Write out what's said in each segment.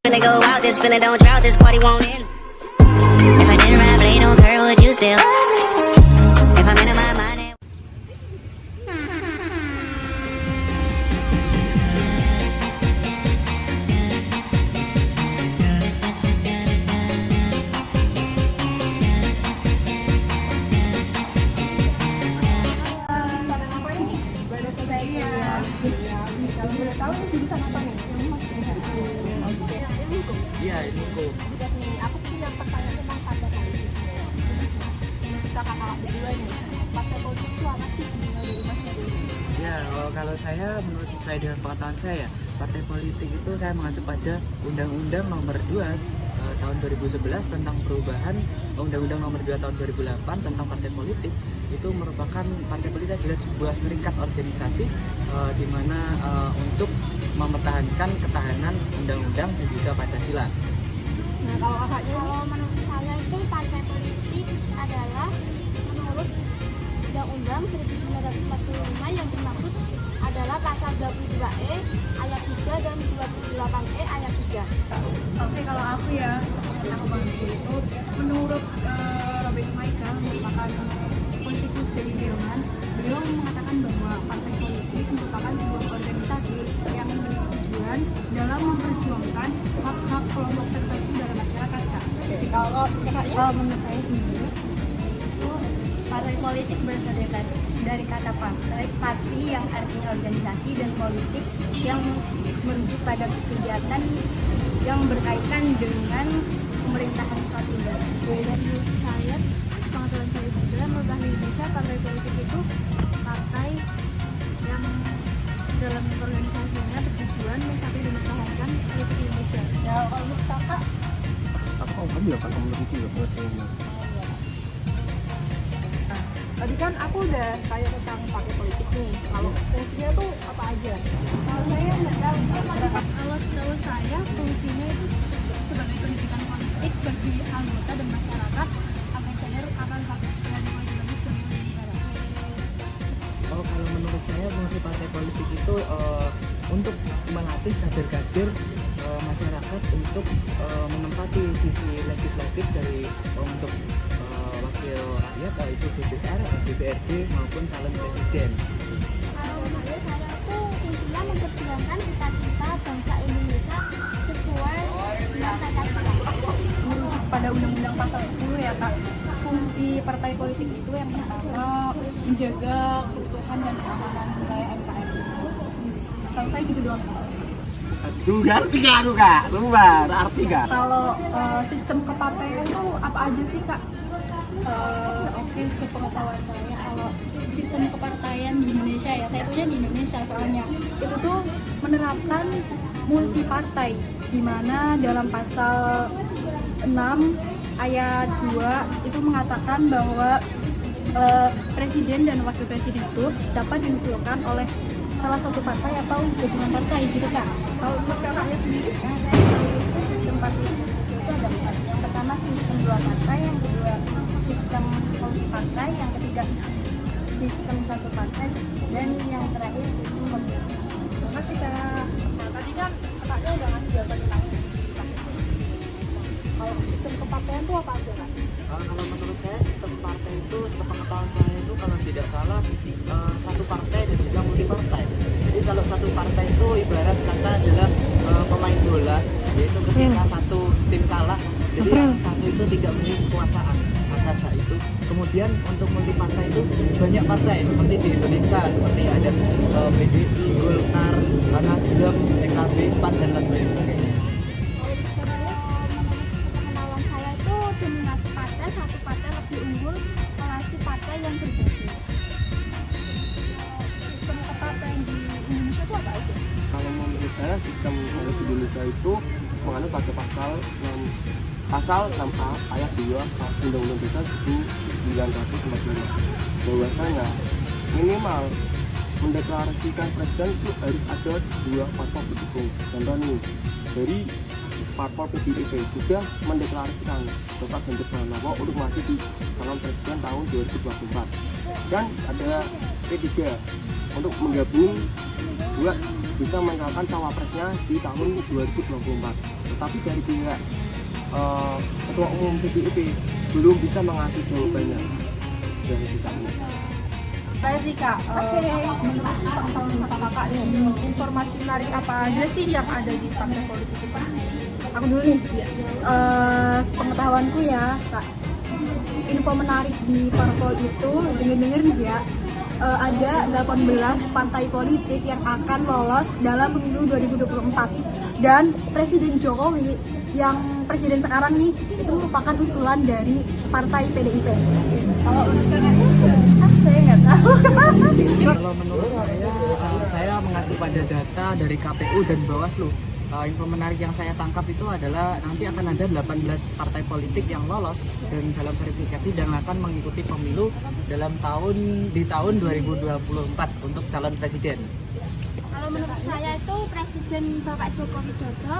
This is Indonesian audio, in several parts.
Finna go out, this feeling don't drought, this party won't end. If I didn't ride blade on curve, would you still? If I'm in my mind. Kalau boleh tahu ini jurusan apa nih? Iya, ini kok. Nih, aku punya pertanyaan tentang partai politik. Kita kakak berdua nih. Partai politik itu apa sih? Dari masnya dulu. Ya, kalau saya menurut sesuai dengan pengetahuan saya, partai politik itu saya mengacu pada Undang-Undang Nomor 2 tahun 2011 tentang perubahan Undang-Undang Nomor 2 tahun 2008 tentang partai politik. Itu merupakan partai politik adalah sebuah serikat organisasi di mana untuk mempertahankan ketahanan undang-undang dan juga Pancasila. Nah, kalau kakaknya menurut saya itu partai politik adalah menurut Undang-Undang 1945 yang dimaksud adalah pasal 22E ayat 3 dan 28E ayat 3. Oke, kalau aku ya, pengetahuanku itu menurut Robert Michael merupakan politikus dari Jerman. Beliau mengatakan bahwa partai politik merupakan sebuah organisasi yang memiliki tujuan dalam memperjuangkan hak-hak kelompok tertentu dalam masyarakat. Kalau kakaknya Menurut saya sendiri, itu partai politik berasal dari kata parti yang artinya organisasi, dan politik yang merujuk pada kegiatan yang berkaitan dengan pemerintahan suatu negara. menurut saya, pengetahuan saya juga menurut ahli Indonesia, partai politik itu partai yang dalam organisasinya bertujuan mencapai dan mempertahankan politik Indonesia. Ya, kalau menurut kakak, Aku kan bilang kan nomor itu ya pengertiannya. tadi kan aku udah tanya tentang partai politik nih. Kalau fungsinya tuh apa aja? Kalau saya nggak tahu. Kalau saya fungsinya itu sebagai pendidikan politik bagi anggota dan masyarakat agar sadar akan hak-hak dan kewajiban sebagai negara. Kalau menurut saya fungsi partai politik itu untuk melatih kader-kader masyarakat untuk menempati sisi legislatif dari untuk wakil rakyat, yaitu DPR, DPRD maupun calon presiden. Kalau menurut saya tuh fungsinya memperjuangkan cita-cita bangsa Indonesia sesuai dengan Pancasila. Merujuk pada Undang-Undang Pasal 10 ya Kak, fungsi partai politik itu yang pertama menjaga keutuhan dan keamanan wilayah NKRI. Setahu saya gitu doang. Aduh, arti gak aku kak? Luar, arti gak? Kalau sistem kepartaian tuh apa aja sih Kak? Oke, sepengetahuan saya kalau sistem kepartaian di Indonesia ya, saya tuhnya di Indonesia soalnya, itu tuh menerapkan multi partai, di mana dalam pasal 6 ayat 2 itu mengatakan bahwa presiden dan wakil presiden itu dapat diusulkan oleh salah satu partai atau gabungan partai gitu Kak. Kalau menurut kakaknya sendiri? Sistem partai di Indonesia itu ada 4. Yang pertama sistem dua partai, yang kedua sistem multi partai, yang ketiga sistem satu partai, dan yang terakhir sistem pemilu. Terima kasih Kak. Nah, tadi kan kakaknya udah ngasih jawaban tentang kalau sistem kepartaian tuh apa aja Kak? Kalau menurut saya sistem partai itu, sepengetahuan saya itu kalau tidak salah satu partai dan juga multi partai. Jadi kalau satu partai itu ibarat kata adalah pemain bola, yaitu ketika satu tim kalah, jadi yang satu itu tidak memiliki kekuasaan atas hal itu. Kemudian untuk multi partai itu banyak partai seperti di Indonesia, seperti ada PDI, Golkar, Nasdem, PKB, PAN dan lain sebagainya. Pengetahuan saya itu dominasi partai, satu partai lebih unggul relasi partai yang berbeda. Sistem kepartaian di Indonesia itu apa aja? Kalau menurut saya sistem ada di Indonesia itu menganut pada pasal 6A ayat 2 Undang-Undang Dasar 1945 bahwasanya minimal mendeklarasikan presiden itu harus ada 2 parpol pendukung. Contoh nih, dari parpol PDIP sudah mendeklarasikan Bapak Ganjar Pranowo untuk maju di calon presiden tahun 2024, dan ada P3 untuk menggabung dua bisa mencalonkan cawapresnya di tahun 2024. Tetapi dari pihak Ketua Umum PDIP belum bisa mengasih jawabannya dari kami. Baik Rika, menurut pengetahuan kakak nih, informasi menarik apa aja sih yang ada di partai politik itu? Aku dulu nih. Ya. Pengetahuanku ya Kak, info menarik di parpol itu denger-denger nih ya, ada 18 partai politik yang akan lolos dalam pemilu 2024 dan Presiden Jokowi yang presiden sekarang nih itu merupakan usulan dari partai PDIP. Kalau untuk kakaknya, saya nggak tahu. Kalau menurut saya mengacu pada data dari KPU dan Bawaslu. Info menarik yang saya tangkap itu adalah nanti akan ada 18 partai politik yang lolos dan dalam verifikasi dan akan mengikuti pemilu di tahun 2024 untuk calon presiden. Kalau menurut saya itu Presiden Bapak Joko Widodo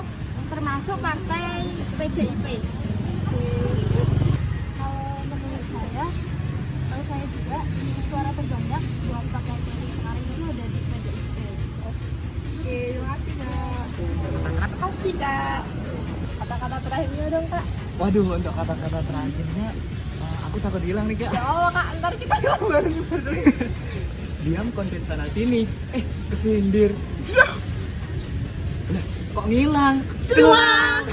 termasuk partai PDIP. Kalau menurut saya juga suara terbanyak buat partai politik sekarang itu ada di PDIP. Oke, terima kasih Kak. Terima kasih Kak. Kata-kata terakhirnya dong Kak. Waduh, untuk kata-kata terakhirnya aku takut hilang nih Kak. Ya Allah Kak, ntar kita gambar dulu. Diam konten sana sini. Kesindir. Lah, kok ngilang? Cuak.